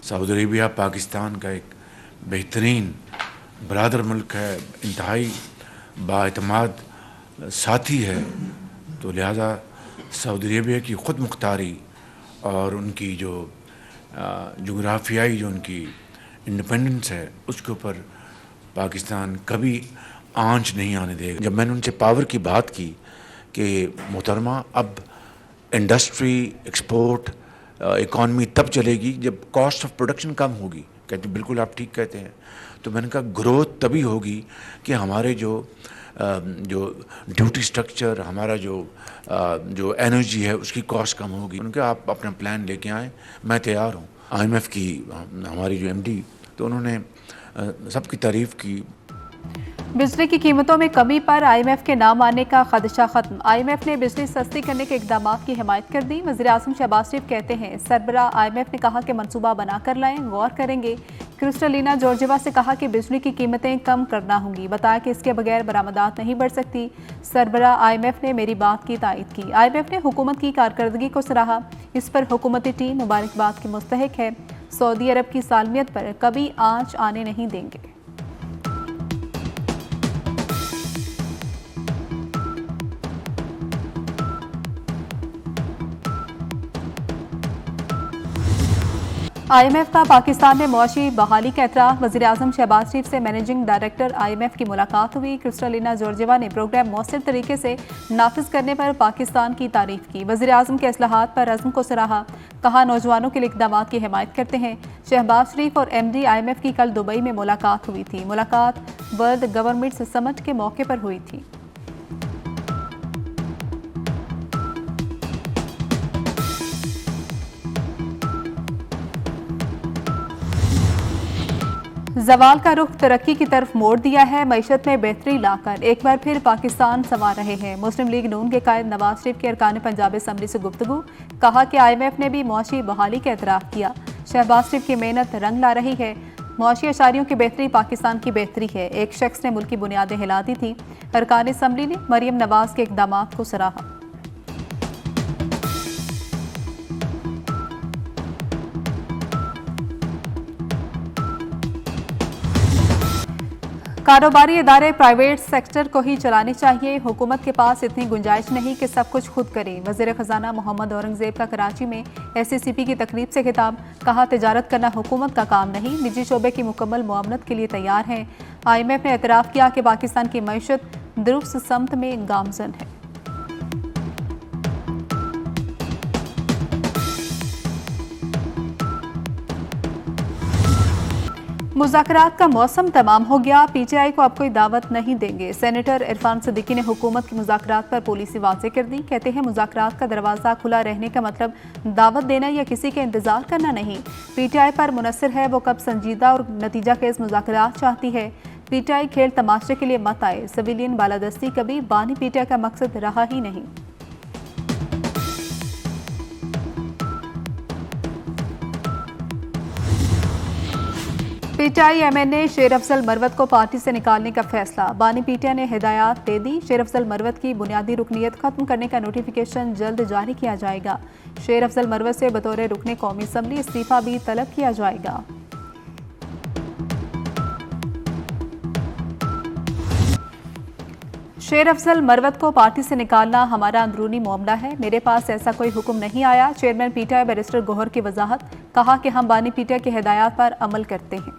Saudi Arabia Pakistan का एक बेहतरीन बरादर मुल्क है, इंतहाई बाएतमाद साथी है। तो लिहाजा सऊदी अरेबिया की ख़ुद मुख्तारी और उनकी जो जोग्राफियाई जो उनकी इंडिपेंडेंस है, उसके ऊपर पाकिस्तान कभी आंच नहीं आने देगा। जब मैंने उनसे पावर की बात की कि मोहतरमा अब इंडस्ट्री, एक्सपोर्ट, इकॉनमी तब चलेगी जब कॉस्ट ऑफ प्रोडक्शन कम होगी, कहते बिल्कुल आप ठीक कहते हैं। तो मैंने कहा ग्रोथ तभी होगी कि हमारे जो ड्यूटी स्ट्रक्चर, हमारा जो एनर्जी है उसकी कॉस्ट कम होगी। उनके आप अपना प्लान लेके आएँ, मैं तैयार हूँ। IMF की हमारी जो MD, तो उन्होंने सबकी तारीफ़ की। बिजली की कीमतों में कमी पर IMF के नाम आने का खदशा खत्म। IMF ने बिजली सस्ती करने के इकदाम की हिमायत कर दी। वज़ीर-ए-आज़म शहबाज शरीफ कहते हैं सरबराह IMF ने कहा कि मंसूबा बनाकर लाएं, गौर करेंगे। क्रिस्टलिना जॉर्जिवा से कहा कि बिजली की कीमतें कम करना होंगी, बताया कि इसके बगैर बरामदात नहीं बढ़ सकती। सरबराह IMF ने मेरी बात की तायद की। IMF ने हुकूमत की कारकर्दगी को सराहा, इस पर हुकूमती टीम मुबारकबाद की मुस्तहिक है। सऊदी अरब की सालमियत पर कभी आंच आने नहीं देंगे। IMF का पाकिस्तान में मुआशी बहाली का एतराफ़। वज़ीर-ए-आज़म शहबाज शरीफ से मैनेजिंग डायरेक्टर IMF की मुलाकात हुई। क्रिस्टलिना जॉर्जिवा ने प्रोग्राम मौसर तरीके से नाफिज करने पर पाकिस्तान की तारीफ की। वज़ीर-ए-आज़म के इस्लाहात पर अज़्म को सराहा, कहा नौजवानों के लिए इक़दाम की हिमायत करते हैं। शहबाज शरीफ और MD IMF की कल दुबई में मुलाकात हुई थी। मुलाकात वर्ल्ड गवर्नमेंट समिट के मौके पर हुई थी। जवाल का रुख तरक्की की तरफ मोड़ दिया है। मईशत में बेहतरी लाकर एक बार फिर पाकिस्तान संवार रहे हैं। मुस्लिम लीग नून के कायद नवाज शरीफ के अरकान पंजाब असम्बली से गुफ्तगू, कहा कि IMF ने भी मुआशी बहाली का एतराफ़ किया। शहबाज शरीफ की मेहनत रंग ला रही है। मुआशी अशारियों की बेहतरी पाकिस्तान की बेहतरी है। एक शख्स ने मुल्क की बुनियादें हिला दी थी। अरकान असम्बली ने मरियम नवाज के इक़दाम को सराहा। कारोबारी इदारे प्राइवेट सेक्टर को ही चलाने चाहिए। हुकूमत के पास इतनी गुंजाइश नहीं कि सब कुछ खुद करे। वज़ीर ख़जाना मोहम्मद औरंगज़ेब का कराची में SCCP की तकरीब से खिताब, कहा तिजारत करना हुकूमत का काम नहीं, निजी शोबे की मुकम्मल मुआवनत के लिए तैयार हैं। IMF ने एतराफ़ किया कि पाकिस्तान की मईशत दुरुस्त समत में गामज़न है। मुज़ाकरात का मौसम तमाम हो गया, PTI को अब कोई दावत नहीं देंगे। सेनेटर इरफान सिद्दीकी ने हुकूमत की मुज़ाकरात पर पॉलिसी वाज़ेह कर दी। कहते हैं मुज़ाकरात का दरवाज़ा खुला रहने का मतलब दावत देना या किसी के इंतज़ार करना नहीं। PTI पर मुनसर है वो कब संजीदा और नतीजा खेज़ मुज़ाकरात चाहती है। PTI खेल तमाशे के लिए मत आए। सिविलियन बालादस्ती कभी बानी PTI का मकसद रहा ही नहीं। PTI MNA शेर अफजल मरवत को पार्टी से निकालने का फैसला। बानी PTI ने हिदायत दे दी। शेर अफजल मरवत की बुनियादी रुकनीत खत्म करने का नोटिफिकेशन जल्द जारी किया जाएगा। शेर अफजल मरवत से बतौर रुकने कौमी असम्बली इस्तीफा भी तलब किया जाएगा। शेर अफजल मरवत को पार्टी से निकालना हमारा अंदरूनी मामला है, मेरे पास ऐसा कोई हुक्म नहीं आया। चेयरमैन PTI बैरिस्टर गौहर की वजाहत, कहा कि हम बानी PTI की हिदायत पर अमल करते हैं।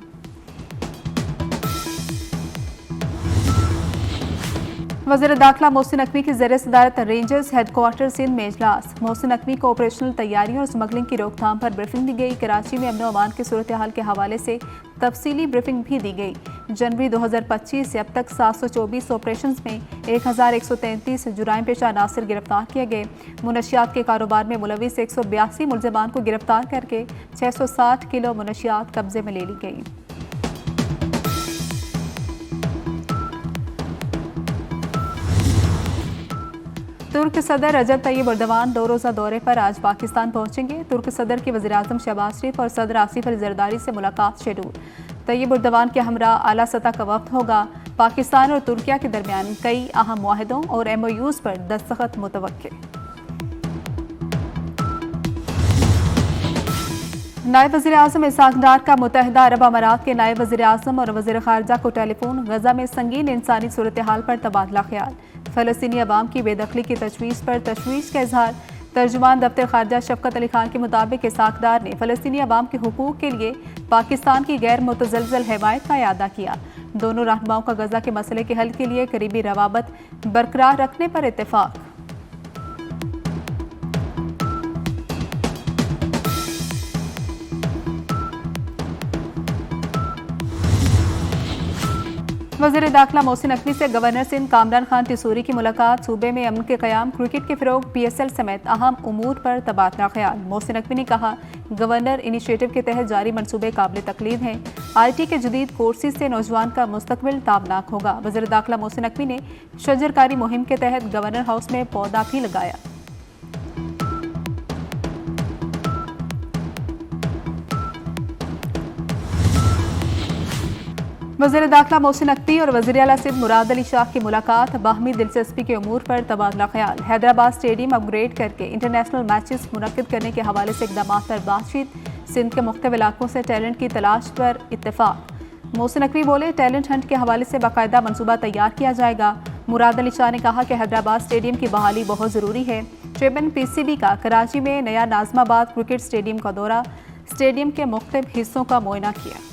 वज़ीर दाखिला मोहसिन नकवी की ज़ेर सदारत रेंजर्स हेडक्वार्टर सिंध में इजलास। मोहसिन नकवी को ऑपरेशनल तैयारियों और स्मगलिंग की रोकथाम पर ब्रीफिंग दी गई। कराची में अमन व अमान की सूरत हाल के हवाले से तफसीली ब्रीफिंग भी दी गई। जनवरी 2025 से अब तक 724 ऑपरेशन में 1133 जुराइम पेशा अनासर गिरफ्तार किए गए। मुनशियात के कारोबार में मुलविस 182 मुलजमान को गिरफ्तार करके 660 किलो मुनशियात कब्जे में ले ली गई। तुर्क सदर रजब तैयब एर्दोगान 2 रोज़ा दौरे पर आज पाकिस्तान पहुंचेंगे। तुर्क सदर की वज़ीर-ए-आज़म शहबाज शरीफ और सदर आसिफ अली ज़रदारी से मुलाकात शेड्यूल। तैयब एर्दोगान के हमरा आला सतह का वफ्द होगा। पाकिस्तान और तुर्किया के दरमियान कई अहम मुआहदों और MOUs पर दस्तखत मुतवक्के। नायब वज़ीर आज़म इसहाक डार का मुत्तहिदा अरब अमारात के नायब वज़ीर आज़म और वज़ीर ख़ारजा को टेलीफोन। गजा में संगीन इंसानी सूरत हाल पर तबादला ख्याल। फ़लस्तीनी अवाम की बेदखली की तजवीज़ पर तशवीश का इजहार। तर्जुमान दफ्तर ख़ारजा शफ़क़त अली खान के मुताबिक इसहाक डार ने फ़लस्तीनी अवाम के हुकूक़ के लिए पाकिस्तान की गैर मुतज़लज़ल हिमायत का इआदा किया। दोनों रहनुमाओं का गजा के मसले के हल के लिए करीबी रवाबत बरकरार रखने पर इत्तेफाक। वज़ीर दाखिला मोहसिन नकवी से गवर्नर सिंध कामरान खान तिसूरी की मुलाकात। सूबे में अमन के क़याम, क्रिकेट के फ़रोग़, PSL समेत अहम उमूर पर तबादला ख्याल। मोहसिन नकवी ने कहा, गवर्नर इनिशिएटिव के तहत जारी मनसूबे काबिल तकलीद हैं। IT के जदीद कोर्सेज से नौजवान का मुस्तकबिल ताबनाक होगा। वज़ीर दाखिला मोहसिन नकवी ने शजरकारी मुहिम के तहत गवर्नर हाउस में पौधा भी लगाया। वज़ीर दाखिला मोहसिन नकवी और वज़ीर आला सिंध मुराद अली शाह की मुलाकात। बाहमी दिलचस्पी के उमूर पर तबादला ख्याल। हैदराबाद स्टेडियम अपग्रेड करके इंटरनेशनल मैचेस मुनक्किद करने के हवाले से इक़दाम पर बातचीत। सिंध के मुख्तलिफ इलाकों से टैलेंट की तलाश पर इत्तेफाक। मोहसिन नकवी बोले, टैलेंट हंट के हवाले से बाकायदा मनसूबा तैयार किया जाएगा। मुराद अली शाह ने कहा कि हैदराबाद स्टेडियम की बहाली बहुत ज़रूरी है। चेयरमैन PCB का कराची में नया नाज़माबाद क्रिकेट स्टेडियम का दौरा। स्टेडियम के मुख्तलिफ हिस्सों का मुआयना किया।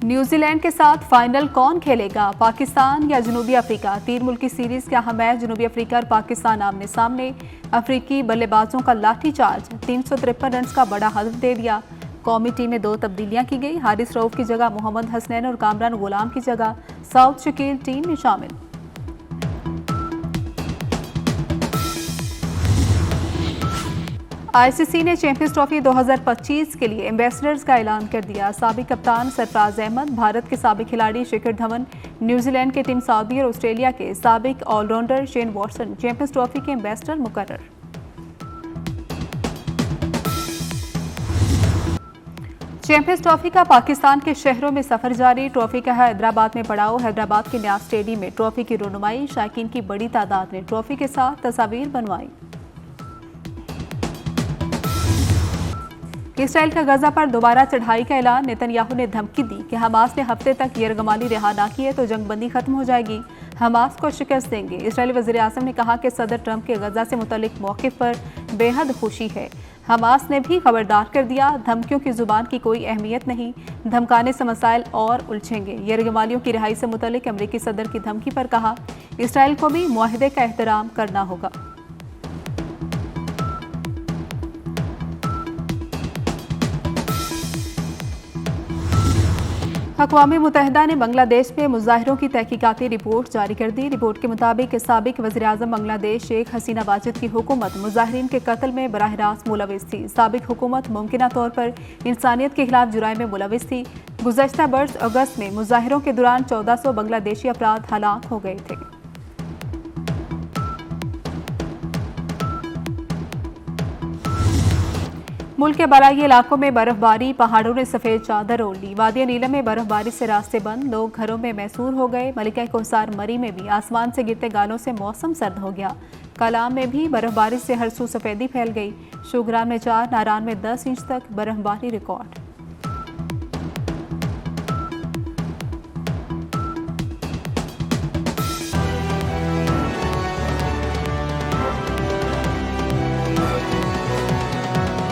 न्यूजीलैंड के साथ फाइनल कौन खेलेगा, पाकिस्तान या जनूबी अफ्रीका? 3 मुल्की सीरीज का अहम मैच, जनूबी अफ्रीका और पाकिस्तान आमने सामने। अफ्रीकी बल्लेबाजों का लाठीचार्ज, 353 रन का बड़ा हदफ दे दिया। कौमी टीम में 2 तब्दीलियां की गई। हारिस रऊफ की जगह मोहम्मद हसनैन और कामरान गुलाम की जगह साउथ शकील टीम में शामिल। ICC ने चैंपियंस ट्रॉफी 2025 के लिए एम्बेसडर्स का ऐलान कर दिया। साबिक कप्तान सरफराज अहमद, भारत के साबिक खिलाड़ी शिखर धवन, न्यूजीलैंड के टीम सऊदी और ऑस्ट्रेलिया के साबिक allrounder Shane Watson Champions Trophy के एम्बेसडर मुकर्रर। चैंपियंस ट्रॉफी का पाकिस्तान के शहरों में सफर जारी। ट्रॉफी का हैदराबाद में पड़ाव। हैदराबाद के न्याज स्टेडियम में ट्रॉफी की रोनुमाई। शायकीन की बड़ी तादाद ने ट्रॉफी के साथ तस्वीर बनवाई। इसराइल का गजा पर दोबारा चढ़ाई का ऐलान। नेतन्याहू ने धमकी दी कि हमास ने हफ्ते तक यरगमाली रिहा ना किए तो जंगबंदी खत्म हो जाएगी, हमास को शिकस्त देंगे। इसराइली वज़ीर आज़म ने कहा कि सदर ट्रंप के गजा से मुतल्लिक मौक़िफ़ पर बेहद खुशी है। हमास ने भी खबरदार कर दिया, धमकियों की जुबान की कोई अहमियत नहीं, धमकाने से मसाइल और उलझेंगे। यरगमालियों की रिहाई से मुतल्लिक अमरीकी सदर की धमकी पर कहा, इसराइल को भी मुआहदे का एहतराम करना होगा। अक़वाम मुत्तहिदा ने बांग्लादेश में मुज़ाहिरों की तहकीकाती रिपोर्ट जारी कर दी। रिपोर्ट के मुताबिक साबिक वज़ीर आज़म बांग्लादेश शेख हसीना वाजिद की हुकूमत मुज़ाहिरीन के कत्ल में बराह रास्त मुलविस थी। साबिक हुकूमत मुमकिना तौर पर इंसानियत के खिलाफ जुराइम में मुलविस थी। गुज़श्ता बरस अगस्त में मुज़ाहिरों के दौरान 1400 बांग्लादेशी अफराद हलाक हो गए थे। मुल्क के बराई इलाकों में बर्फबारी, पहाड़ों ने सफ़ेद चादर ओढ़ ली। वादिया नीलम में बर्फबारी से रास्ते बंद, लोग घरों में महसूर हो गए। मलिका कोहसार मरी में भी आसमान से गिरते गालों से मौसम सर्द हो गया। कलाम में भी बर्फबारी से हर सू सफ़ेदी फैल गई। शुगरान में 4, नारान में 10 इंच तक बर्फबारी रिकॉर्ड।